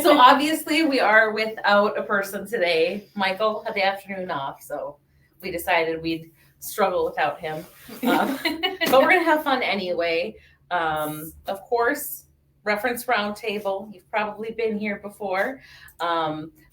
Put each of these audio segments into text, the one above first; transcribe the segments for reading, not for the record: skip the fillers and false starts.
So obviously we are without a person today. Michael had the afternoon off, so we decided we'd struggle without him. But we're gonna have fun anyway. Of course, Reference Roundtable. You've probably been here before.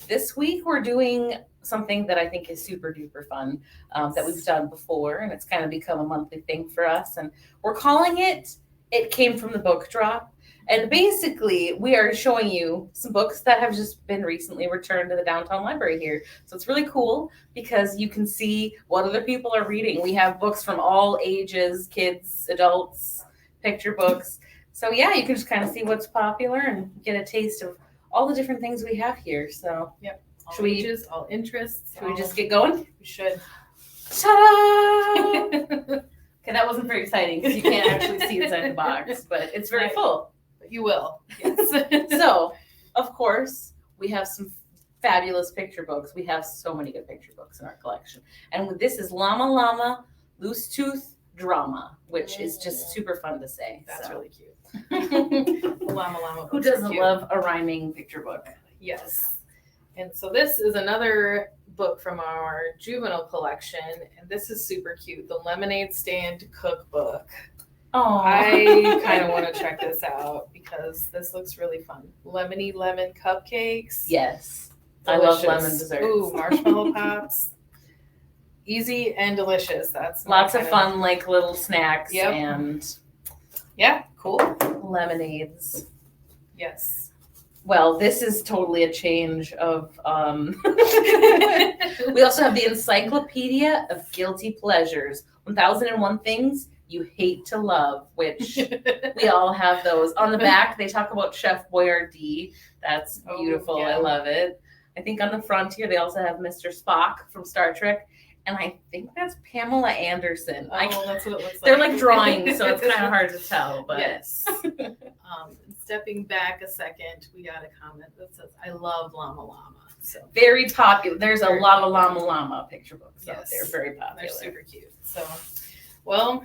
This week we're doing something that I think is super duper fun that we've done before, and it's kind of become a monthly thing for us. And we're calling it "It Came from the Bookdrop." And basically, we are showing you some books that have just been recently returned to the downtown library here. So it's really cool because you can see what other people are reading. We have books from all ages, kids, adults, picture books. So yeah, you can just kind of see what's popular and get a taste of all the different things we have here. So yep, all should ages, all interests. Should we just get going? We should. Ta-da! Okay, that wasn't very exciting because you can't actually see inside the box, but it's very full. You will. Yes. So, of course, we have some fabulous picture books. We have so many good picture books in our collection. And this is Llama Llama Loose Tooth Drama, which is just super fun to say. That's so. really cute. Llama Llama. Who doesn't love a rhyming picture book? Yes. And so this is another book from our juvenile collection, and this is super cute. The Lemonade Stand Cookbook. Oh, I kind of want to check this out because this looks really fun. Lemony lemon cupcakes. Yes. Delicious. I love lemon desserts. Ooh, marshmallow pops. Easy and delicious. That's lots of fun, like little snacks and cool lemonades. Yes. Well, this is totally a change of. We also have the Encyclopedia of Guilty Pleasures: 1001 Things You Hate to Love, which we all have those. On the back, they talk about Chef Boyardee. That's beautiful. Yeah. I love it. I think on the front here, they also have Mr. Spock from Star Trek. And I think that's Pamela Anderson. That's what it looks like. They're like drawings, so it's kind of hard to tell. But yes. Stepping back a second, we got a comment that says, "I love Llama Llama." So very popular. There's a lot of Llama Llama picture books out there. Very popular. They're super cute. So, well,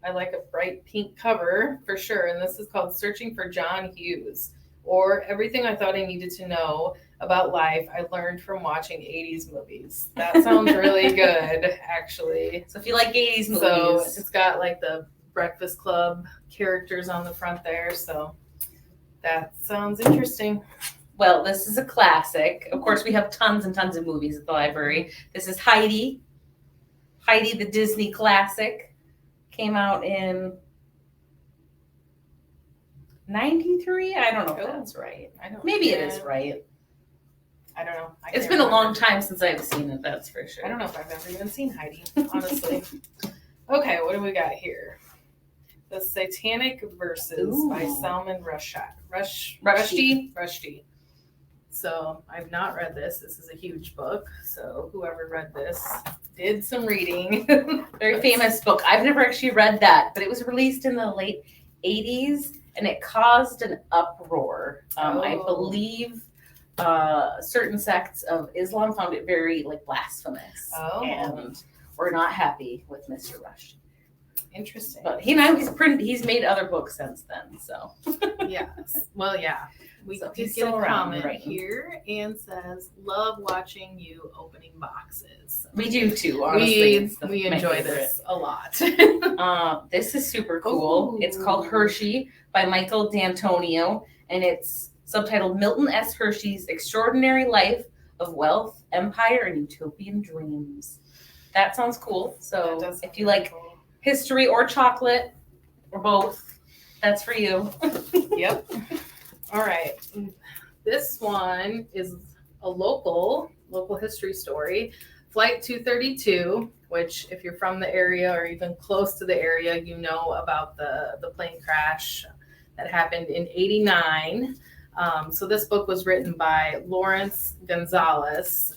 I like a bright pink cover for sure. And this is called Searching for John Hughes, or Everything I Thought I Needed to Know About Life I Learned from Watching 80s Movies. That sounds really good, actually. So if you like 80s movies. So it's got like the Breakfast Club characters on the front there. So that sounds interesting. Well, this is a classic. Of course, we have tons and tons of movies at the library. This is Heidi. Heidi, the Disney classic. Came out in 93? I don't know if that's right. Maybe it is right. I don't know. It's been a long time since I've seen it, that's for sure. I don't know if I've ever even seen Heidi, honestly. Okay, what do we got here? The Satanic Verses by Salman Rushdie. So I've not read this. This is a huge book. So whoever read this did some reading. Very famous book. I've never actually read that, but it was released in the late 80s and it caused an uproar. I believe certain sects of Islam found it very blasphemous and were not happy with Mr. Rushdie. Interesting. But he's made other books since then. So yes. Well, yeah. We did get a comment here and says, "Love watching you opening boxes." We do too. Honestly, we enjoy this a lot. This is super cool. Ooh. It's called Hershey by Michael D'Antonio, and it's subtitled Milton S. Hershey's Extraordinary Life of Wealth, Empire, and Utopian Dreams. That sounds cool. So if you like history or chocolate or both, that's for you. Yep. All right. This one is a local history story. Flight 232, which if you're from the area or even close to the area, you know about the plane crash that happened in 89. So this book was written by Lawrence Gonzalez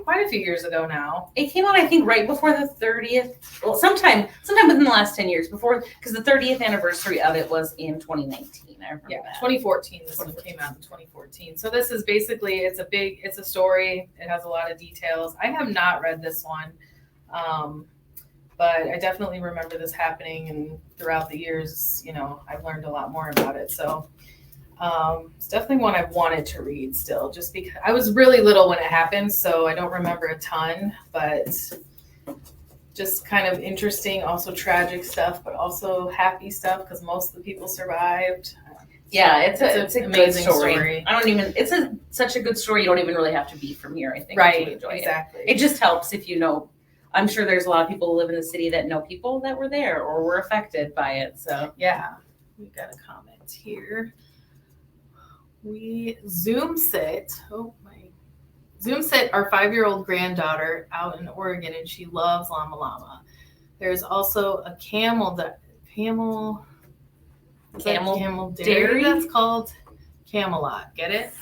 quite a few years ago now. It came out, I think, right before the 30th. Well, sometime within the last 10 years before, because the 30th anniversary of it was in 2019. I remember that. 2014. This one came out in 2014. So this is basically, it's a story. It has a lot of details. I have not read this one, but I definitely remember this happening, and throughout the years, I've learned a lot more about it. So It's definitely one I've wanted to read still, just because I was really little when it happened, so I don't remember a ton, but just kind of interesting, also tragic stuff, but also happy stuff because most of the people survived. Yeah, it's a good amazing story. It's such a good story. You don't even really have to be from here, I think, Right, to enjoy exactly. it. It just helps if you know. I'm sure there's a lot of people who live in the city that know people that were there or were affected by it. So yeah, we got a comment here. We Zoom sit our 5-year-old granddaughter out in Oregon, and she loves Llama Llama. There's also a camel dairy that's called Camelot. Get it?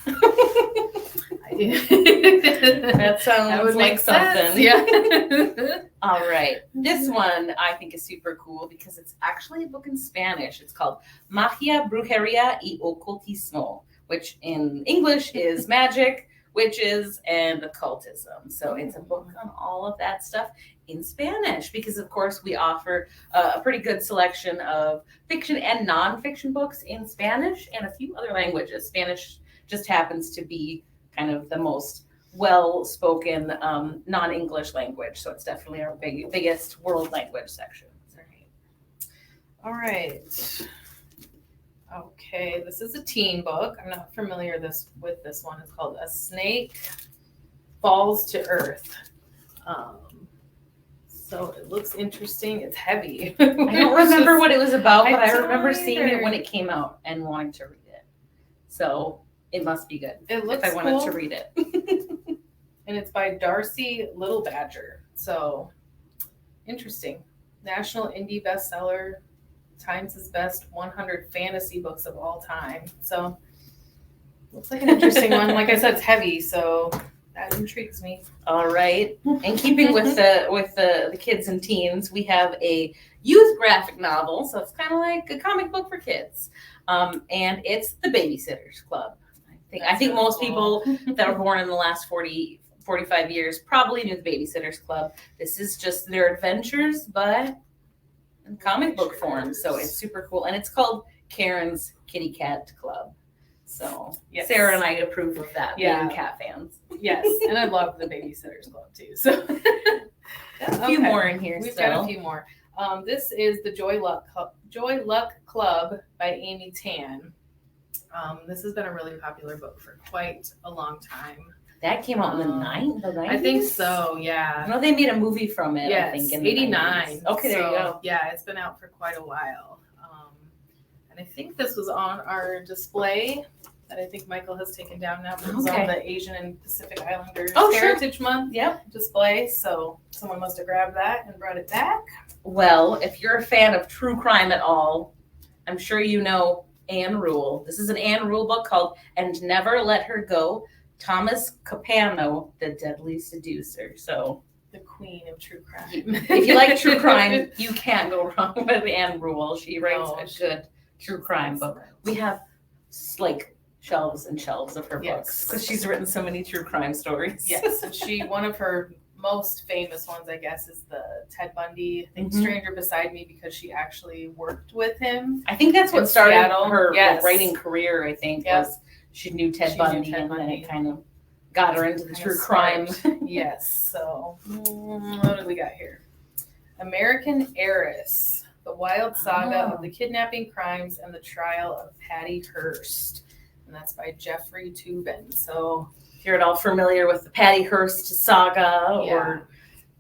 That sounds that would like make something. Sense. Yeah. All right. This one I think is super cool because it's actually a book in Spanish. It's called Magia, Brujeria y Ocultismo, which in English is magic, witches, and occultism. So it's a book on all of that stuff in Spanish because, of course, we offer a pretty good selection of fiction and nonfiction books in Spanish and a few other languages. Spanish just happens to be kind of the most well-spoken non-English language. So it's definitely our biggest world language section. All right. Okay, this is a teen book. I'm not familiar with this one. It's called A Snake Falls to Earth. So it looks interesting. It's heavy. I don't remember what it was about, but I remember seeing either. it when it came out and wanting to read it. So it must be good. It looks if I wanted to read it. And it's by Darcy Little Badger. So interesting. National indie bestseller. Times' best 100 fantasy books of all time. So looks like an interesting one. Like I said, it's heavy, so that intrigues me. All right. And keeping with the kids and teens, we have a youth graphic novel. So it's kind of like a comic book for kids. And it's The Babysitter's Club. I think most people that were born in the last 45 years probably knew The Babysitter's Club. This is just their adventures, but in comic book form. So it's super cool. And it's called Karen's Kitty Cat Club. So yes. Sarah and I approve of that, being cat fans. Yes, and I love The Babysitter's Club too. So a few more in here. We've got a few more. This is the Joy Luck Club by Amy Tan. This has been a really popular book for quite a long time. That came out in the 90s? I think so, yeah. I know they made a movie from it, yes, I think, in 89. Okay, there you go. Yeah, it's been out for quite a while. And I think this was on our display that I think Michael has taken down now. It was on the Asian and Pacific Islanders Heritage Month display. So someone must have grabbed that and brought it back. Well, if you're a fan of true crime at all, I'm sure you know Anne Rule. This is an Anne Rule book called And Never Let Her Go. Thomas Capano, The Deadly Seducer. So the queen of true crime. If you like true crime, you can't go wrong with Anne Rule. She writes a good true crime book. We have like shelves and shelves of her books because she's written so many true crime stories. Yes, and one of her most famous ones, I guess, is the Ted Bundy, I think, Stranger Beside Me, because she actually worked with him. I think that's what started her writing career, I think, was she knew Ted Bundy, and then it kind of got her into the true crime. Yes, so what do we got here? American Heiress, the wild saga of the kidnapping, crimes, and the trial of Patty Hearst. And that's by Jeffrey Toobin. So if you're at all familiar with the Patty Hearst saga or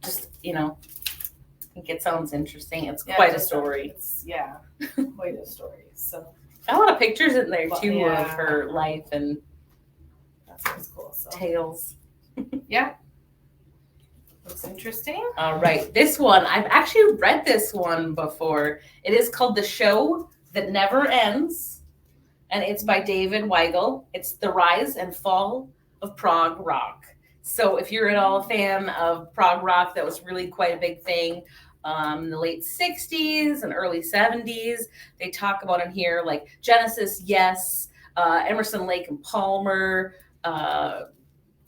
just, I think it sounds interesting. It's quite a story. Quite a story. So got a lot of pictures in there too of her life and that sounds cool. So tales. Looks interesting. All right. This one, I've actually read this one before. It is called The Show That Never Ends, and it's by David Weigel. It's The Rise and Fall of Prog Rock. So if you're at all a fan of prog rock, that was really quite a big thing. In the late 60s and early 70s. They talk about in here like Genesis, Yes, Emerson, Lake and Palmer,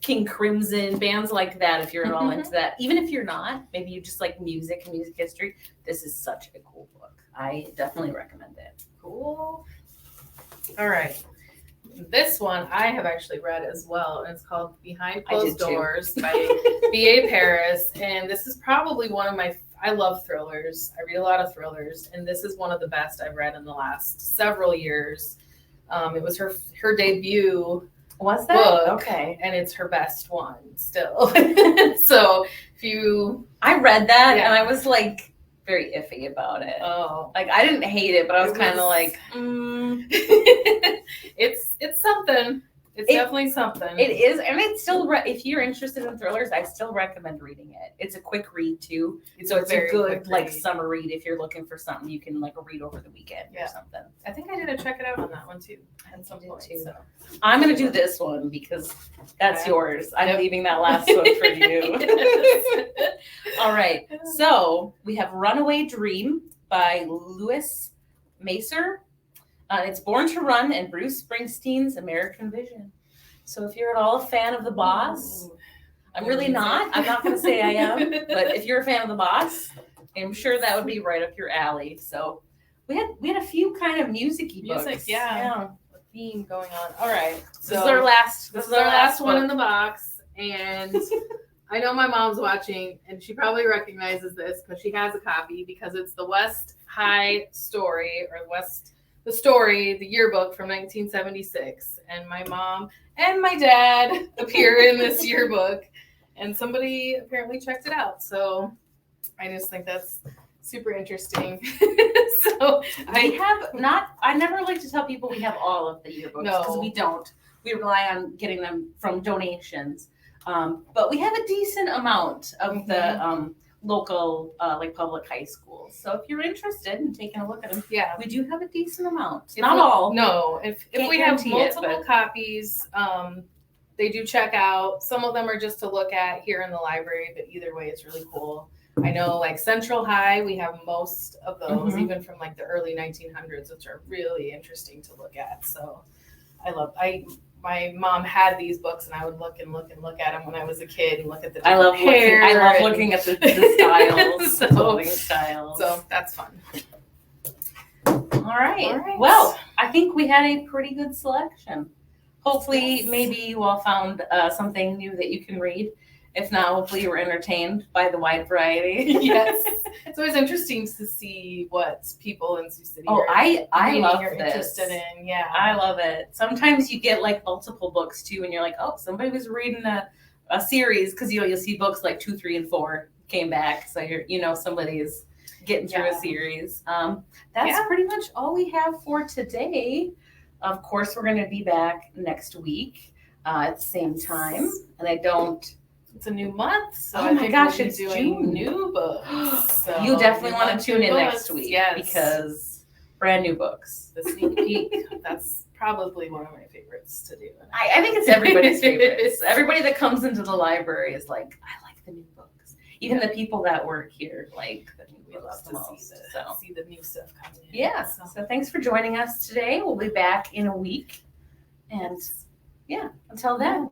King Crimson, bands like that. If you're at all into that, even if you're not, maybe you just like music and music history, this is such a cool book. I definitely recommend it. Cool. All right. This one I have actually read as well, and it's called Behind I did Closed too. Doors by B.A. Paris. And this is probably one of my, I love thrillers. I read a lot of thrillers, and this is one of the best I've read in the last several years. It was her debut Was that? book, Okay. and it's her best one still. So if you, I read that Yeah. and I was like very iffy about it. oh, Like I didn't hate it, but I was It kind of was- like, it's something. It's It- definitely something. It is, and it's still. If you're interested in thrillers, I still recommend reading it. It's a quick read too, so it's a very good quick like read. summer read if you're looking for something you can like read over the weekend Yeah. or something. I think I need to check it out on that one too at some did point. too. So. I'm gonna do this one because that's Okay. yours. I'm Yep. leaving that last one for you. Yes. All right. So we have Runaway Dream by Louis Macer. It's Born to Run and Bruce Springsteen's American Vision. So if you're at all a fan of The Boss, Ooh. I'm really not. I'm not going to say I am. But if you're a fan of The Boss, I'm sure that would be right up your alley. So we had a few kind of music-y books. Music, yeah. A theme going on. All right. This is our last. This is our last one book. in the box, and I know my mom's watching, and she probably recognizes this because she has a copy because it's the West High Story or the story, the yearbook from 1976, and my mom and my dad appear in this yearbook, and somebody apparently checked it out. So I just think that's super interesting. So I never like to tell people we have all of the yearbooks because No. we don't. We rely on getting them from donations. But we have a decent amount of the local like public high schools. So if you're interested in taking a look at them, yeah. we do have a decent amount. If Not we- all. No, if Can't we have guarantee it, multiple but- copies, they do check out. Some of them are just to look at here in the library, but either way, it's really cool. I know, like Central High, we have most of those, Mhm. even from like the early 1900s, which are really interesting to look at. So, my mom had these books, and I would look at them when I was a kid, and look at the I love different hair. looking at the styles, So- the clothing styles. So that's fun. All right. All right. Well, I think we had a pretty good selection. Hopefully, Yes. maybe you all found something new that you can read. If not, hopefully you were entertained by the wide variety. Yes, it's always interesting to see what people in Sioux City Oh, are I reading love or this. interested in. Yeah, I love it. Sometimes you get like multiple books too, and you're like, oh, somebody was reading a series because you'll see books like 2, 3, and 4 came back, so somebody's getting through a Yeah. series. That's Yeah. pretty much all we have for today. Of course, we're going to be back next week at the same time, and I don't. It's a new month, so Oh I my think gosh, we'll be it's doing June. new books. So You definitely new want month, to tune new in books. next week Yes, because brand new books. the sneak peek. That's probably one of my favorites to do. I think it's everybody's favorites. Everybody that comes into the library is like, I like the new books. Even the people that work here like the new We books love the to most. So. see the new stuff coming in. Yeah. So, So thanks for joining us today. We'll be back in a week. And yeah, until then.